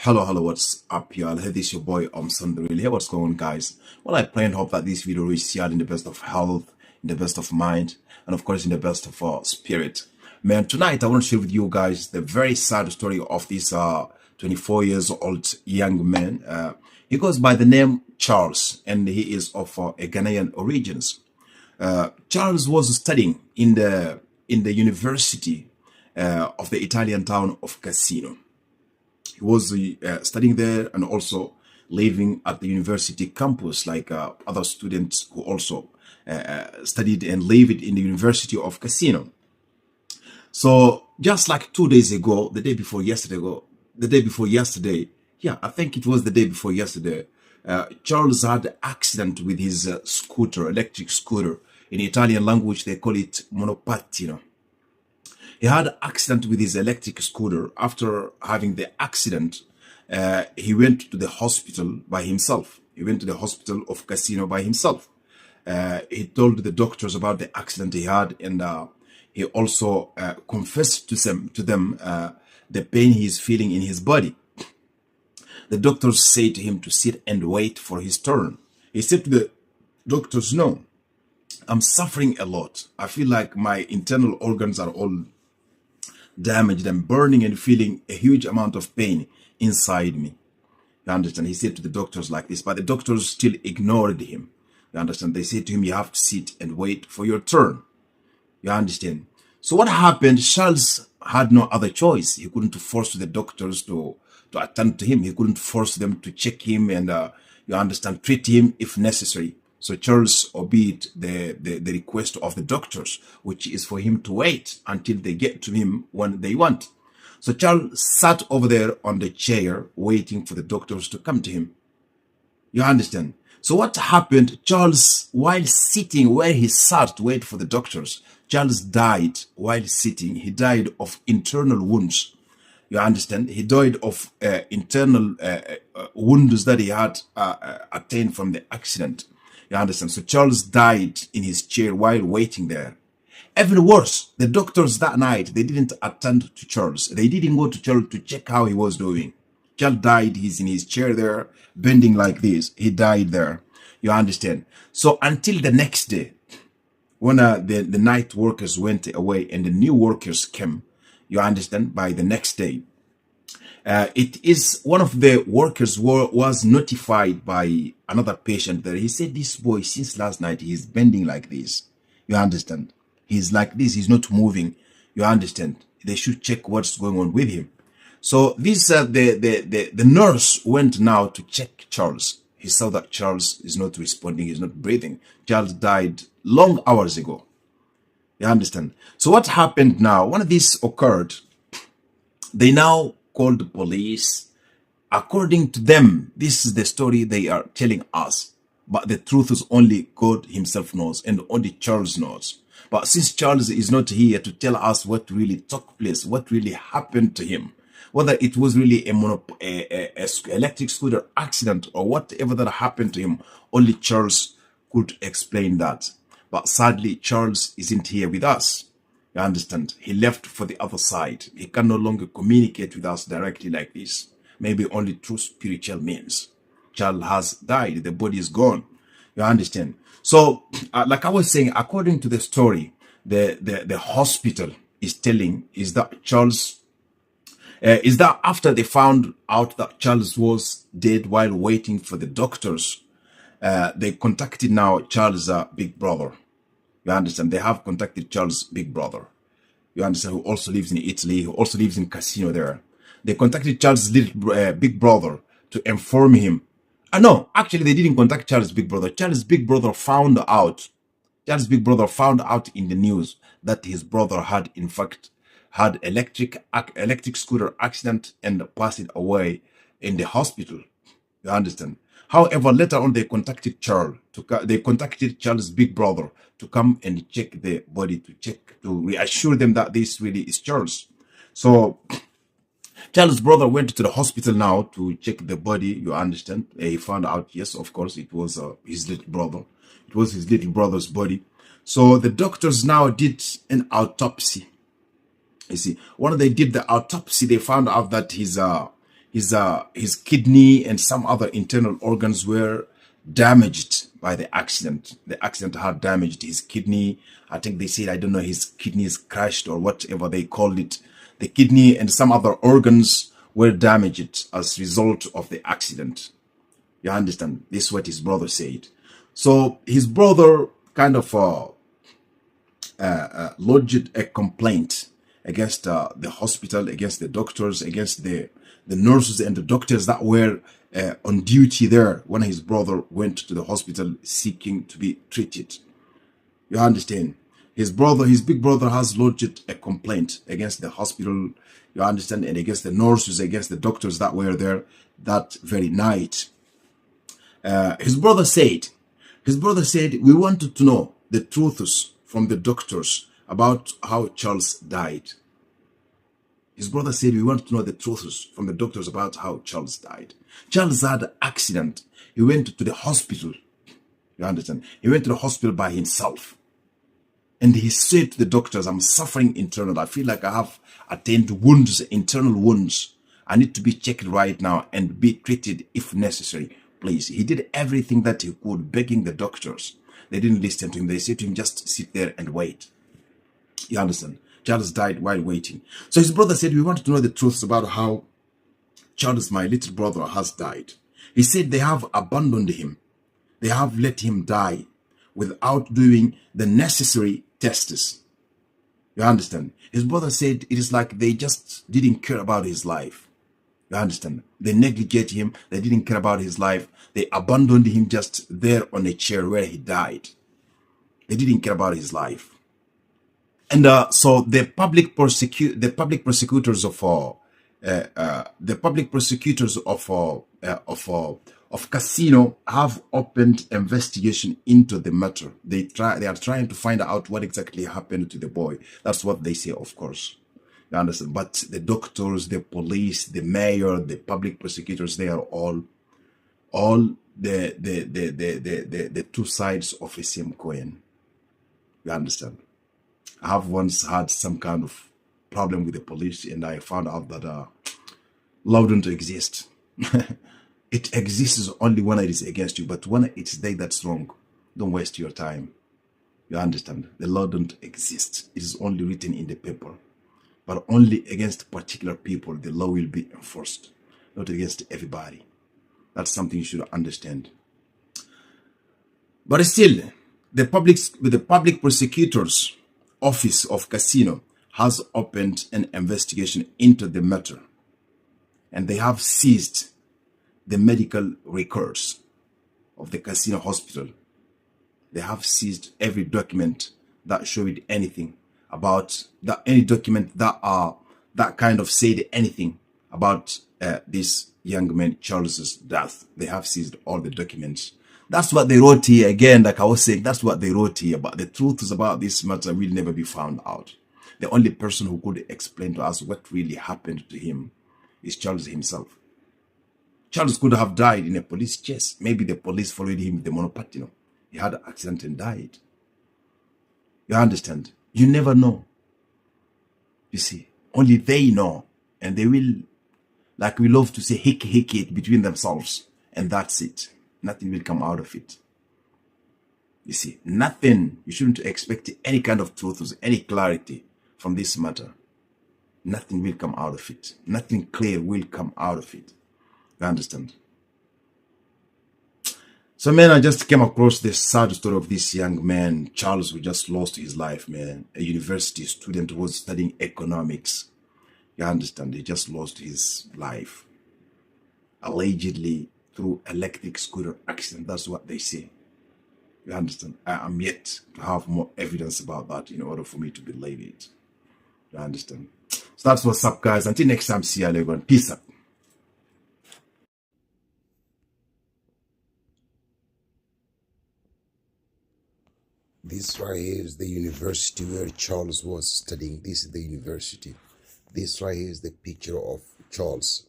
Hello, what's up, y'all? Hey, this is your boy, Sunday. Hey, what's going on, guys? Well, I pray and hope that this video reaches y'all in the best of health, in the best of mind, and of course, in the best of spirit. Man, tonight, I want to share with you guys the very sad story of this 24 years old young man. He goes by the name Charles, and he is of a Ghanaian origins. Charles was studying in the university of the Italian town of Cassino. He was studying there and also living at the university campus like other students who also studied and lived in the University of Cassino. So just like 2 days ago, the day before yesterday, yeah, I think it was the day before yesterday, Charles had an accident with his electric scooter. In Italian language, they call it monopattino. He had an accident with his electric scooter. After having the accident, he went to the hospital by himself. He went to the hospital of Cassino by himself. He told the doctors about the accident he had, and he also confessed to them the pain he is feeling in his body. The doctors said to him to sit and wait for his turn. He said to the doctors, "No, I'm suffering a lot. I feel like my internal organs are all damaged and burning and feeling a huge amount of pain inside me." You understand? He said to the doctors like this, but the doctors still ignored him. You understand? They said to him, "You have to sit and wait for your turn." You understand? So what happened? Charles had no other choice. He couldn't force the doctors to attend to him. He couldn't force them to check him and, you understand, treat him if necessary. So Charles obeyed the request of the doctors, which is for him to wait until they get to him when they want. So Charles sat over there on the chair waiting for the doctors to come to him. You understand? So what happened? Charles, while sitting where he sat to wait for the doctors, Charles died while sitting. He died of internal wounds. You understand? He died of internal wounds that he had attained from the accident. You understand? So Charles died in his chair while waiting there. Even worse, the doctors that night, they didn't attend to Charles. They didn't go to Charles to check how he was doing. Charles died. He's in his chair there, bending like this. He died there. You understand? So until the next day, when the night workers went away and the new workers came, you understand, by the next day, it is one of the workers was notified by another patient there. He said, "This boy, since last night, he's bending like this." You understand? He's like this. He's not moving. You understand? They should check what's going on with him. So this the nurse went now to check Charles. He saw that Charles is not responding. He's not breathing. Charles died long hours ago. You understand? So what happened now? When this occurred, they now called the police. According to them, this is the story they are telling us. But the truth is only God himself knows and only Charles knows. But since Charles is not here to tell us what really took place, what really happened to him, whether it was really a electric scooter accident or whatever that happened to him, only Charles could explain that. But sadly, Charles isn't here with us. You understand? He left for the other side. He can no longer communicate with us directly like this. Maybe only through spiritual means. Charles has died. The body is gone. You understand? So, like I was saying, according to the story, the hospital is telling is that Charles, is that after they found out that Charles was dead while waiting for the doctors, they contacted now Charles' big brother. You understand? They have contacted Charles' big brother. You understand? Who also lives in Italy, who also lives in Cassino there. They contacted Charles' big brother to inform him. No, actually, they didn't contact Charles' big brother. Charles' big brother found out. Charles' big brother found out in the news that his brother had, in fact, had electric scooter accident and passed away in the hospital. You understand? However, later on, they contacted Charles. They contacted Charles' big brother to come and check the body, to reassure them that this really is Charles. So Charles' brother went to the hospital now to check the body. You understand? He found out, yes, of course, it was his little brother. It was his little brother's body. So the doctors now did an autopsy. You see, when they did the autopsy, they found out that His kidney and some other internal organs were damaged by the accident. The accident had damaged his kidney. I think they said, I don't know, his kidney is crushed or whatever they called it. The kidney and some other organs were damaged as a result of the accident. You understand? This is what his brother said. So his brother kind of lodged a complaint against the hospital, against the doctors, against the nurses and the doctors that were on duty there when his brother went to the hospital seeking to be treated. You understand? His big brother has lodged a complaint against the hospital, you understand, and against the nurses, against the doctors that were there that very night. His brother said, we wanted to know the truths from the doctors about how Charles died. His brother said, we want to know the truths from the doctors about how Charles died. Charles had an accident. He went to the hospital. You understand? He went to the hospital by himself. And he said to the doctors, I'm suffering internal. I feel like I have attained wounds, internal wounds. I need to be checked right now and be treated if necessary. Please. He did everything that he could, begging the doctors. They didn't listen to him. They said to him, just sit there and wait. You understand? Charles died while waiting. So his brother said, we want to know the truth about how Charles, my little brother, has died. He said they have abandoned him. They have let him die without doing the necessary tests. You understand? His brother said it is like they just didn't care about his life. You understand? They neglected him. They didn't care about his life. They abandoned him just there on a chair where he died. They didn't care about his life. And so the public prosecutors of Cassino have opened investigation into the matter. They are trying to find out what exactly happened to the boy. That's what they say, of course. You understand? But the doctors, the police, the mayor, the public prosecutors, they are all the two sides of a same coin. You understand? I have once had some kind of problem with the police, and I found out that law don't exist. It exists only when it is against you, but when it's they that's wrong, don't waste your time. You understand? The law don't exist. It is only written in the paper, but only against particular people the law will be enforced, not against everybody. That's something you should understand. But still, the public prosecutor's office of Cassino has opened an investigation into the matter, and they have seized the medical records of the Cassino hospital. They have seized every document that showed anything about that, any document that kind of said anything about this young man Charles's death. They have seized all the documents. That's what they wrote here. Again, like I was saying, that's what they wrote here. But the truth is about this matter will never be found out. The only person who could explain to us what really happened to him is Charles himself. Charles could have died in a police chase. Maybe the police followed him with the monopath. He had an accident and died. You understand? You never know. You see, only they know. And they will, like we love to say, hick it between themselves. And that's it. Nothing will come out of it. You see, nothing. You shouldn't expect any kind of truth or any clarity from this matter. Nothing will come out of it. Nothing clear will come out of it. You understand? So, man, I just came across this sad story of this young man, Charles, who just lost his life, man. A university student who was studying economics. You understand? He just lost his life. Allegedly through electric scooter accident. That's what they say. You understand? I am yet to have more evidence about that in order for me to believe it. You understand? So that's what's up, guys. Until next time, see you later. Peace out. This right here is the university where Charles was studying. This is the university. This right here is the picture of Charles.